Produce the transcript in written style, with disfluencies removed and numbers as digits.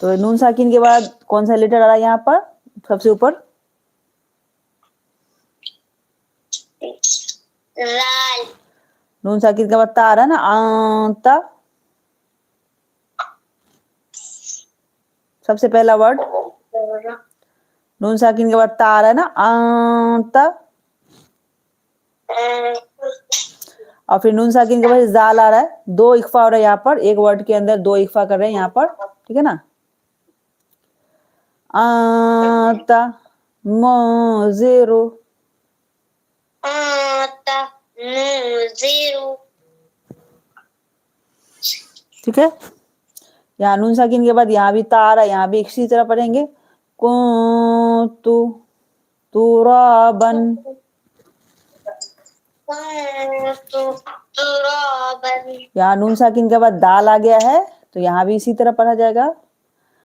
तो नून साकिन के बाद कौन सा लेटर आ रहा है यहाँ पर सबसे ऊपर? राल। नून साकिन के बाद ता आ रहा है ना, ता सबसे पहला वर्ड। नून साकिन के बाद ता आ रहा है ना, ता। और फिर नून साकिन के बाद जाल आ रहा है, 2 इख्फा हो रहा है यहाँ पर, एक वर्ड के अंदर 2 इख्फा कर रहे हैं यहाँ पर, ठीक है ना। आता मुज़िरु, ठीक है। यहाँ नून साकिन के बाद यहाँ भी ता आ रहा है, यहाँ भी इसी तरह पढ़ेंगे, कुन्तु तुराबन। यहाँ नून साकिन के बाद दाल आ गया है, तो यहाँ भी इसी तरह पढ़ा जाएगा,